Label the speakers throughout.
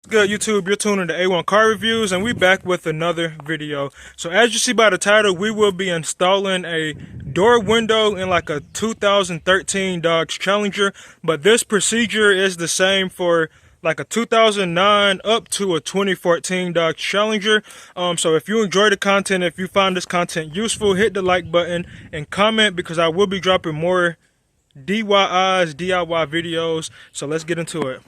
Speaker 1: Good YouTube, you're tuning to A1 Car Reviews, and we back with another video. So as you see by the title, we will be installing a door window in like a 2013 Dodge Challenger, but this procedure is the same for like a 2009 up to a 2014 Dodge Challenger. So if you enjoy the content, if you find this content useful, hit the like button and comment, because I will be dropping more DIY videos. So let's get into it.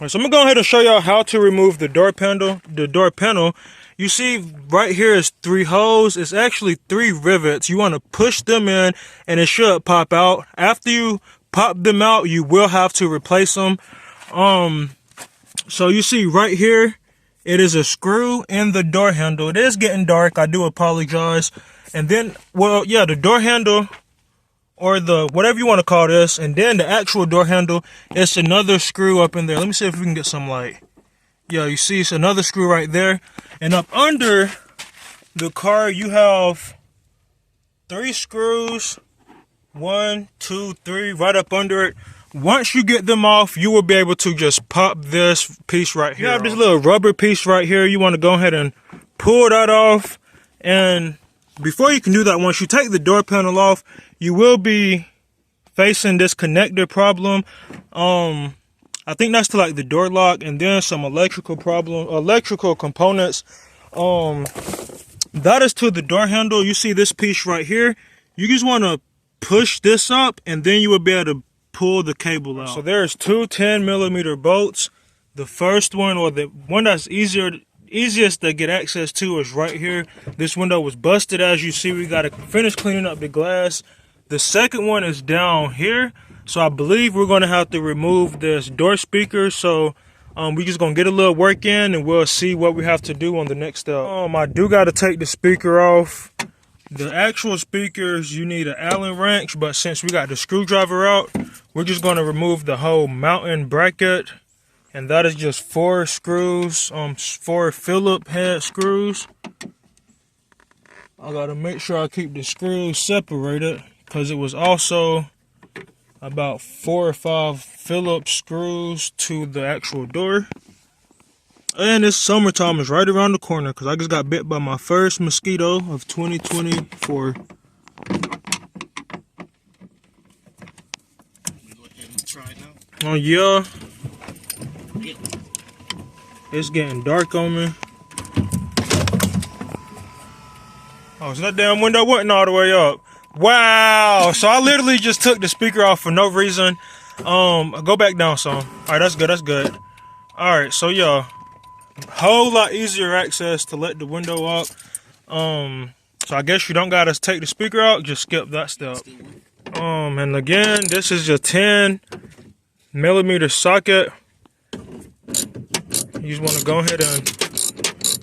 Speaker 1: So I'm gonna go ahead and show y'all how to remove the door panel. You see right here is 3 holes. It's actually 3 rivets. You want to push them in and it should pop out. After you pop them out, you will have to replace them. So you see right here, it is a screw in the door handle. It is getting dark, I do apologize. And then, well, yeah, the door handle, or the whatever you want to call this, and then the actual door handle, it's another screw up in there. Let me see if we can get some light. Yeah, you see it's another screw right there. And up under the car you have 3 screws, 1, 2, 3, right up under it. Once you get them off, you will be able to just pop this piece right here. You have this little rubber piece right here. You want to go ahead and pull that off. And before you can do that, once you take the door panel off, you will be facing this connector problem. I think that's to like the door lock, and then some electrical components. That is to the door handle. You see this piece right here. You just want to push this up, and then you will be able to pull the cable out. So there's 2 10mm bolts. The first one, or the one that's easiest to get access to, is right here. This window was busted, as you see. We got to finish cleaning up the glass. The second one is down here, so I believe we're going to have to remove this door speaker. So we just going to get a little work in, and we'll see what we have to do on the next step. I do got to take the speaker off. The actual speakers, you need an Allen wrench, but since we got the screwdriver out, we're just going to remove the whole mounting bracket. And that is just 4 screws, 4 Phillips head screws. I gotta make sure I keep the screws separated, because it was also about 4 or 5 Phillips screws to the actual door. And this summertime is right around the corner, because I just got bit by my first mosquito of 2024. Oh yeah. It's getting dark on me. Oh, so that damn window wasn't all the way up. Wow. So I literally just took the speaker off for no reason. Go back down some. Alright, that's good, that's good. Alright, so yeah. Whole lot easier access to let the window up. So I guess you don't gotta take the speaker out, just skip that step. And again, this is your 10mm socket. You just want to go ahead and,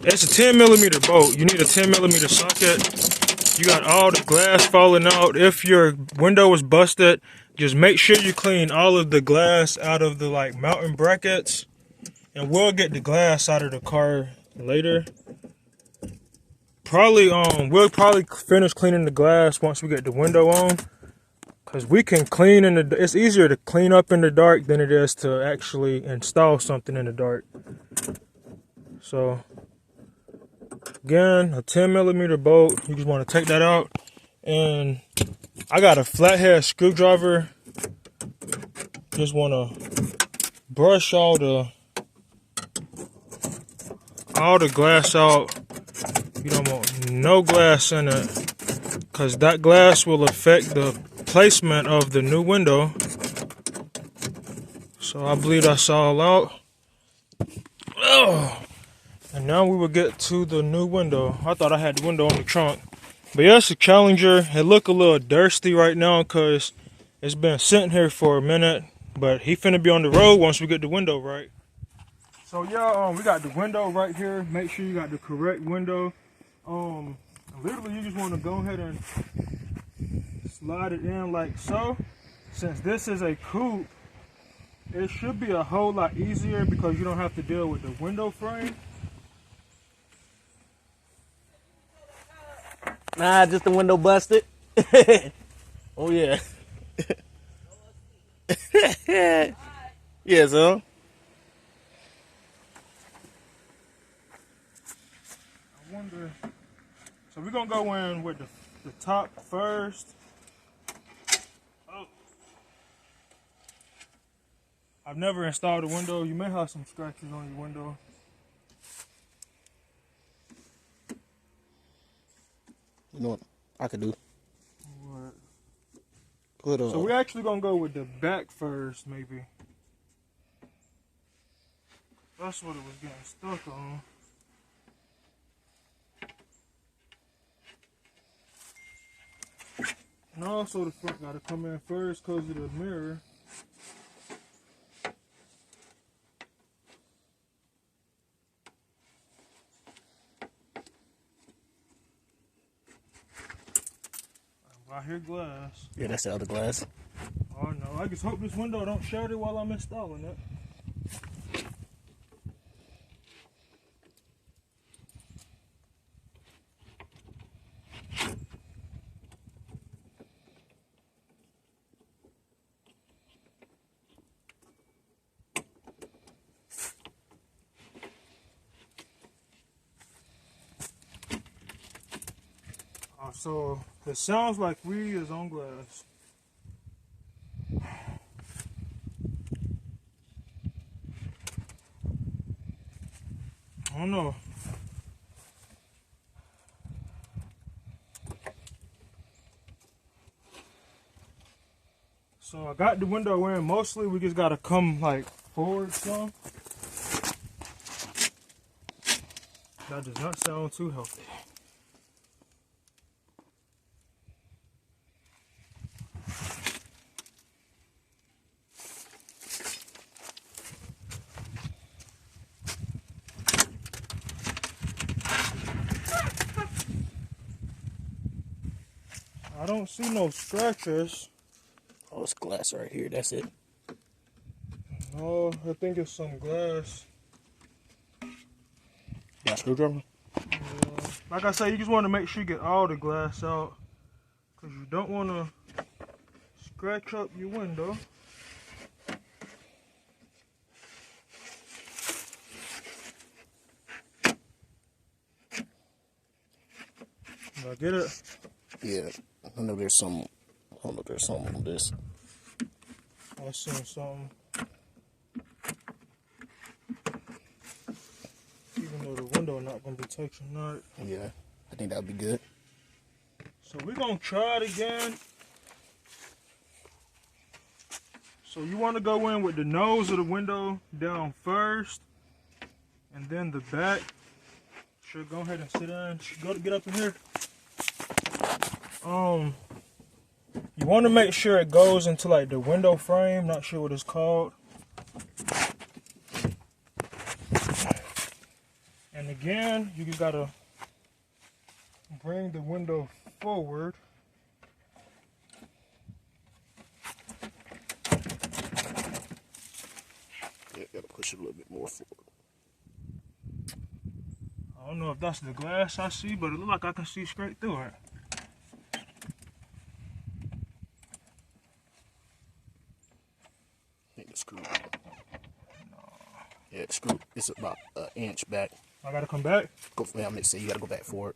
Speaker 1: it's a 10mm bolt. You need a 10mm socket. You got all the glass falling out. If your window was busted, just make sure you clean all of the glass out of the like mounting brackets, and we'll get the glass out of the car later. We'll probably finish cleaning the glass once we get the window on, because we can clean in the, it's easier to clean up in the dark than it is to actually install something in the dark. So again, a 10mm bolt, you just want to take that out. And I got a flathead screwdriver. Just want to brush all the glass out. You don't want no glass in it, because that glass will affect the placement of the new window. So I believe that's all out. Oh. And now we will get to the new window. I thought I had the window on the trunk, but yeah, it's a Challenger. It look a little thirsty right now because it's been sitting here for a minute, but he finna be on the road once we get the window right. So yeah, we got the window right here. Make sure you got the correct window. Literally you just want to go ahead and slide it in like so. Since this is a coupe, it should be a whole lot easier because you don't have to deal with the window frame.
Speaker 2: Nah, just the window busted. Oh yeah. Yes, huh?
Speaker 1: wonder. So we're gonna go in with the top first. Oh. I've never installed a window. You may have some scratches on your window.
Speaker 2: You know what I could do?
Speaker 1: What?
Speaker 2: Put
Speaker 1: So we're actually gonna go with the back first, maybe. That's what it was getting stuck on. And also the front gotta come in first because of the mirror. I hear glass.
Speaker 2: Yeah, that's the other glass.
Speaker 1: Oh no, I just hope this window don't shatter while I'm installing it. So it sounds like we is on glass. I don't know. So I got the window in. Mostly we just gotta come like forward some. That does not sound too healthy. I don't see no scratches.
Speaker 2: Oh, it's glass right here. That's it.
Speaker 1: No, I think it's some glass.
Speaker 2: Got a screwdriver?
Speaker 1: Yeah. Like I said, you just want to make sure you get all the glass out, because you don't want to scratch up your window. Did I get it?
Speaker 2: Yeah. I know there's some. I don't know if there's something on this.
Speaker 1: I seen something. Even though the window not gonna be touching that.
Speaker 2: Yeah, I think that would be good.
Speaker 1: So we're gonna try it again. So you want to go in with the nose of the window down first, and then the back. Sure, go ahead and sit down. Get up in here. You want to make sure it goes into like the window frame. Not sure what it's called. And again, you just gotta bring the window forward.
Speaker 2: Yeah, gotta push it a little bit more forward.
Speaker 1: I don't know if that's the glass I see, but it looks like I can see straight through it.
Speaker 2: I think the screw. Yeah, the screw. It's about an inch back.
Speaker 1: I gotta come back?
Speaker 2: Go for I'm gonna say you gotta go back forward.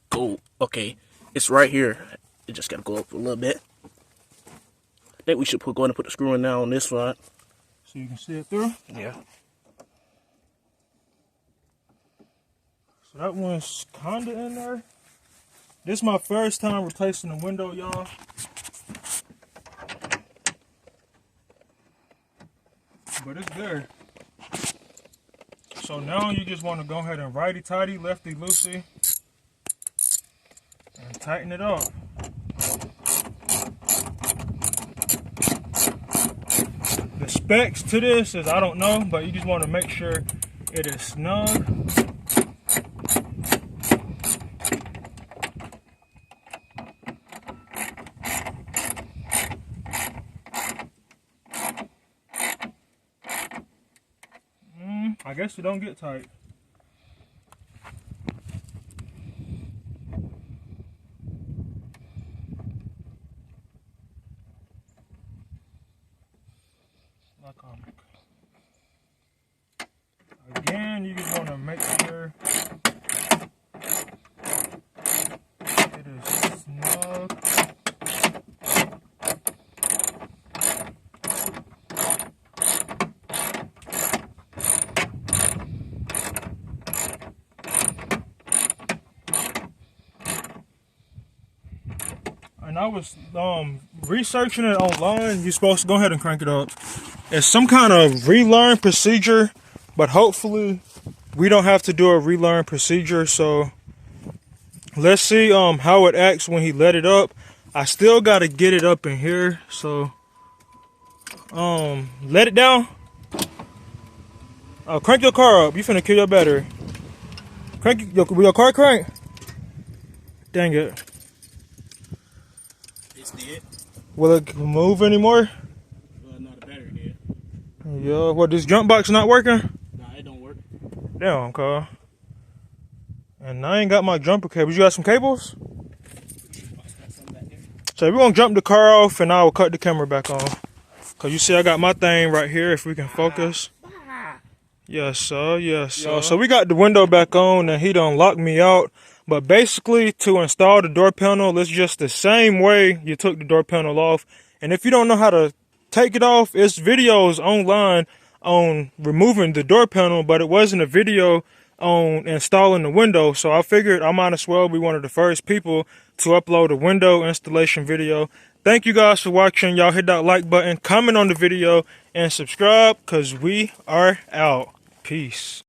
Speaker 2: Cool. Okay, it's right here. It just gotta go up a little bit. I think we should go and put the screw in now on this side.
Speaker 1: So you can see it through?
Speaker 2: Yeah.
Speaker 1: So that one's kinda in there. This is my first time replacing the window, y'all. But it's there. So now you just want to go ahead and righty-tighty, lefty-loosey, and tighten it up. The specs to this is I don't know, but you just want to make sure it is snug. I guess it don't get tight. Again, you just want to make sure it is snug. And I was researching it online. You're supposed to go ahead and crank it up. It's some kind of relearn procedure, but hopefully we don't have to do a relearn procedure. So let's see how it acts when he let it up. I still got to get it up in here. So let it down. Crank your car up. You finna kill your battery. Crank your car crank. Dang it.
Speaker 2: It's dead.
Speaker 1: Will it move anymore?
Speaker 2: No, the battery dead.
Speaker 1: Yeah. What, this jump box not working?
Speaker 2: Nah, it don't work.
Speaker 1: Damn, car. And I ain't got my jumper cables. You got some cables? So we're gonna jump the car off and I will cut the camera back on. Cause you see I got my thing right here if we can focus. Yes, sir. Yes, sir. So we got the window back on and he done locked me out. But basically to install the door panel, it's just the same way you took the door panel off. And if you don't know how to take it off, it's videos online on removing the door panel, but it wasn't a video on installing the window. So I figured I might as well be one of the first people to upload a window installation video. Thank you guys for watching. Y'all hit that like button, comment on the video, and subscribe because we are out. Peace.